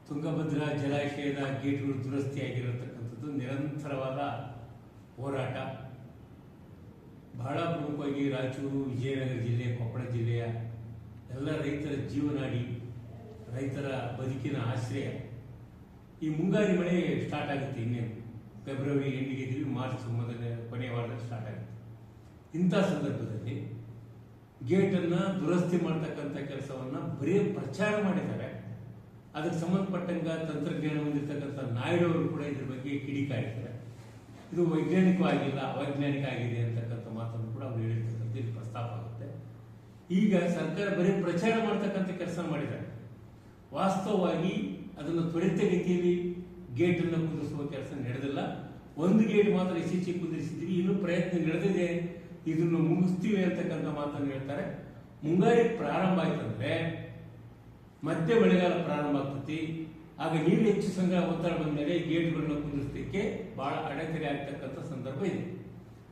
ತುಂಗಭದ್ರಾ ಜಲಾಶಯದ ಗೇಟ್ಗಳು ದುರಸ್ತಿಯಾಗಿರತಕ್ಕಂಥದ್ದು ನಿರಂತರವಾದ ಹೋರಾಟ. ಬಹಳ ಪ್ರಮುಖವಾಗಿ ರಾಯಚೂರು, ವಿಜಯನಗರ ಜಿಲ್ಲೆ, ಕೊಪ್ಪಳ ಜಿಲ್ಲೆಯ ಎಲ್ಲ ರೈತರ ಜೀವನಾಡಿ, ರೈತರ ಬದುಕಿನ ಆಶ್ರಯ. ಈ ಮುಂಗಾರಿ ಮಳೆ ಸ್ಟಾರ್ಟ್ ಆಗುತ್ತೆ. ಇನ್ನೇನು ಫೆಬ್ರವರಿ ಎಂಡಿಗೆ ಇದ್ದೀವಿ, ಮಾರ್ಚ್ ಕೊನೆಯ ವಾರದಲ್ಲಿ ಸ್ಟಾರ್ಟ್ ಆಗುತ್ತೆ. ಇಂಥ ಸಂದರ್ಭದಲ್ಲಿ ಗೇಟನ್ನು ದುರಸ್ತಿ ಮಾಡ್ತಕ್ಕಂಥ ಕೆಲಸವನ್ನು ಬರೀ ಪ್ರಚಾರ ಮಾಡಿದ್ದಾರೆ. ಅದಕ್ಕೆ ಸಂಬಂಧಪಟ್ಟಂಗ ತಂತ್ರಜ್ಞಾನ ಹೊಂದಿರತಕ್ಕಂಥ ನಾಯ್ಡು ಅವರು ಕೂಡ ಇದ್ರ ಬಗ್ಗೆ ಕಿಡಿಕಾರಿದ್ದಾರೆ. ಇದು ವೈಜ್ಞಾನಿಕವಾಗಿಲ್ಲ, ಅವೈಜ್ಞಾನಿಕ ಆಗಿದೆ ಅಂತಕ್ಕಂಥ ಮಾತನ್ನು ಕೂಡ ಅವರು ಹೇಳಿರ್ತಕ್ಕಂಥ ಇಲ್ಲಿ ಪ್ರಸ್ತಾಪ ಆಗುತ್ತೆ. ಈಗ ಸರ್ಕಾರ ಬರೀ ಪ್ರಚಾರ ಮಾಡ್ತಕ್ಕಂಥ ಕೆಲಸ ಮಾಡಿದ್ದಾರೆ. ವಾಸ್ತವವಾಗಿ ಅದನ್ನು ತ್ವರಿತಗತಿಯಲ್ಲಿ ಗೇಟನ್ನು ಕುದಿಸುವ ಕೆಲಸ ನಡೆದಿಲ್ಲ. ಒಂದು ಗೇಟ್ ಮಾತ್ರ ಇತ್ತೀಚೆಗೆ ಕುದಿಸಿದ್ವಿ, ಇನ್ನೂ ಪ್ರಯತ್ನ ನಡೆದಿದೆ, ಇದನ್ನು ಮುಗಿಸ್ತೀವಿ ಅಂತಕ್ಕಂಥ ಮಾತನ್ನು ಹೇಳ್ತಾರೆ. ಮುಂಗಾರಿ ಪ್ರಾರಂಭ ಆಯ್ತಂದ್ರೆ ಮತ್ತೆ ಮಳೆಗಾಲ ಪ್ರಾರಂಭ ಆಗ್ತತಿ. ಆಗ ನೀರು ಹೆಚ್ಚು ಸಂಗ್ರಹ ಒತ್ತಡ ಬಂದ ಮೇಲೆ ಗೇಟ್ಗಳನ್ನ ಕುದಿಸಲಿಕ್ಕೆ ಬಹಳ ಅಡೆತಡೆ ಆಗ್ತಕ್ಕಂಥ ಸಂದರ್ಭ ಇದೆ.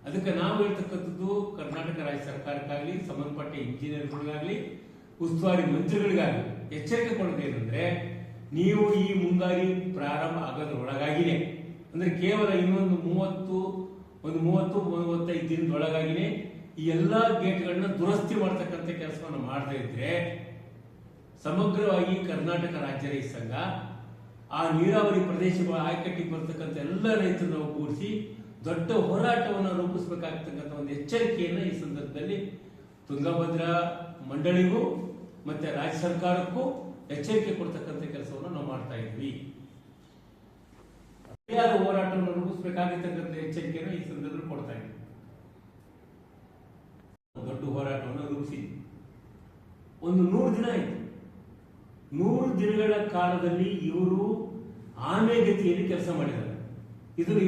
ಅದಕ್ಕೆ ನಾವು ಹೇಳ್ತಕ್ಕಂಥದ್ದು ಕರ್ನಾಟಕ ರಾಜ್ಯ ಸರ್ಕಾರಕ್ಕಾಗಲಿ, ಸಂಬಂಧಪಟ್ಟ ಇಂಜಿನಿಯರ್ಗಳಿಗಾಗಲಿ, ಉಸ್ತುವಾರಿ ಮಂತ್ರಿಗಳಿಗಾಗಲಿ ಎಚ್ಚರಿಕೆ ಕೊಡೋದೇನೆಂದ್ರೆ, ನೀವು ಈ ಮುಂಗಾರಿ ಪ್ರಾರಂಭ ಆಗೋದ್ರೊಳಗಾಗಿನೇ, ಅಂದ್ರೆ ಕೇವಲ ಇನ್ನೊಂದು 30-35 ದಿನದೊಳಗಾಗಿನೇ ಈ ಎಲ್ಲಾ ಗೇಟ್ಗಳನ್ನ ದುರಸ್ತಿ ಮಾಡ್ತಕ್ಕಂಥ ಕೆಲಸವನ್ನು ಮಾಡದೇ ಇದ್ರೆ ಸಮಗ್ರವಾಗಿ ಕರ್ನಾಟಕ ರಾಜ್ಯ ರೈತ ಸಂಘ ಆ ನೀರಾವರಿ ಪ್ರದೇಶಗಳ ಆಯ್ಕಟ್ಟಿಗೆ ಬರ್ತಕ್ಕಂಥ ಎಲ್ಲ ರೈತರನ್ನು ಒಗ್ಗೂಡಿಸಿ ದೊಡ್ಡ ಹೋರಾಟವನ್ನು ರೂಪಿಸಬೇಕಾಗ್ತಕ್ಕಂಥ ಒಂದು ಎಚ್ಚರಿಕೆಯನ್ನು ಈ ಸಂದರ್ಭದಲ್ಲಿ ತುಂಗಭದ್ರಾ ಮಂಡಳಿಗೂ ಮತ್ತೆ ರಾಜ್ಯ ಸರ್ಕಾರಕ್ಕೂ ಎಚ್ಚರಿಕೆ ಕೊಡ್ತಕ್ಕಂಥ ಕೆಲಸವನ್ನು ನಾವು ಮಾಡ್ತಾ ಇದ್ವಿ. ಸರಿಯಾದ ಹೋರಾಟವನ್ನು ರೂಪಿಸಬೇಕಾಗಿರ್ತಕ್ಕಂಥ ಎಚ್ಚರಿಕೆಯನ್ನು ಈ ಸಂದರ್ಭದಲ್ಲಿ ಕೊಡ್ತಾ ಇದ್ವಿ. ದೊಡ್ಡ ಹೋರಾಟವನ್ನು ರೂಪಿಸಿದ್ವಿ. ಒಂದು 100 ದಿನ ಆಯಿತು. 100 ದಿನಗಳ ಕಾಲದಲ್ಲಿ ಇವರು ಆಮೆಗತಿಯಲ್ಲಿ ಕೆಲಸ ಮಾಡಿದ್ದಾರೆ. ಇದನ್ನು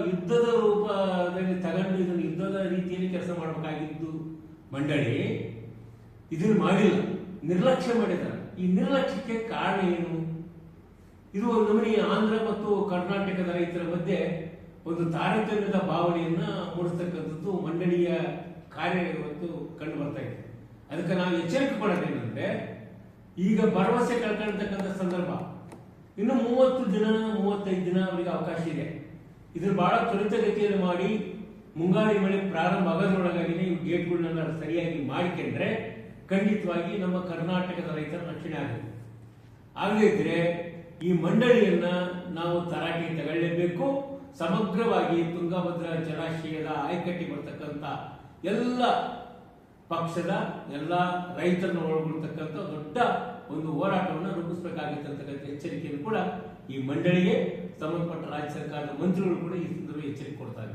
ಯುದ್ಧದ ರೂಪದಲ್ಲಿ ತಗೊಂಡು ಇದನ್ನು ಯುದ್ಧದ ರೀತಿಯಲ್ಲಿ ಕೆಲಸ ಮಾಡಬೇಕಾಗಿದ್ದು ಮಂಡಳಿ ಇದನ್ನು ಮಾಡಿಲ್ಲ, ನಿರ್ಲಕ್ಷ್ಯ ಮಾಡಿದ್ದಾರೆ. ಈ ನಿರ್ಲಕ್ಷ್ಯಕ್ಕೆ ಕಾರಣ ಏನು? ಇದು ಒಂದು ನಮೂನಿ ಆಂಧ್ರ ಮತ್ತು ಕರ್ನಾಟಕದ ರೈತರ ಮಧ್ಯೆ ಒಂದು ತಾರತಮ್ಯದ ಭಾವನೆಯನ್ನ ಮೂಡಿಸ್ತಕ್ಕಂಥದ್ದು ಮಂಡಳಿಯ ಕಾರ್ಯ ಇವತ್ತು ಕಂಡು ಬರ್ತಾ ಇದೆ. ಅದಕ್ಕೆ ನಾವು ಎಚ್ಚರಿಕೆ ಕೊಡೋದೇನೆಂದ್ರೆ, ಈಗ ಭರವಸೆ ಕಳ್ಕೊಳ್ತಕ್ಕಂಥ ಸಂದರ್ಭ. ಇನ್ನು 30-35 ದಿನ ಅವರಿಗೆ ಅವಕಾಶ ಇದೆ. ಇದ್ರ ಬಹಳ ತ್ವರಿತಗತಿಯಲ್ಲಿ ಮಾಡಿ ಮುಂಗಾರಿ ಮಳೆ ಪ್ರಾರಂಭ ಆಗೋದ್ರೊಳಗಾಗಿ ಈ ಗೇಟ್ಗಳನ್ನೆಲ್ಲ ಸರಿಯಾಗಿ ಮಾಡಿಕೊಂಡ್ರೆ ಖಂಡಿತವಾಗಿ ನಮ್ಮ ಕರ್ನಾಟಕದ ರೈತರ ರಕ್ಷಣೆ ಆಗುತ್ತೆ. ಆಗದೇ ಇದ್ರೆ ಈ ಮಂಡಳಿಯನ್ನ ನಾವು ತರಾಟೆ ತಗೊಳ್ಳೇಬೇಕು. ಸಮಗ್ರವಾಗಿ ತುಂಗಭದ್ರಾ ಜಲಾಶಯದ ಆಯ್ಕಟ್ಟಿ ಬರ್ತಕ್ಕಂಥ ಎಲ್ಲ ಪಕ್ಷದ ಎಲ್ಲ ರೈತರನ್ನು ಒಳಗೊಳ್ತಕ್ಕಂಥ ದೊಡ್ಡ ಒಂದು ಹೋರಾಟವನ್ನು ರೂಪಿಸಬೇಕಾಗುತ್ತೆ ಅಂತಕ್ಕಂಥ ಎಚ್ಚರಿಕೆಯನ್ನು ಕೂಡ ಈ ಮಂಡಳಿಗೆ ಸಂಬಂಧಪಟ್ಟ ರಾಜ್ಯ ಸರ್ಕಾರದ ಮಂತ್ರಿಗಳು ಕೂಡ ಈ ಸಂದರ್ಭ ಎಚ್ಚರಿಕೆ ಕೊಡ್ತಾರೆ.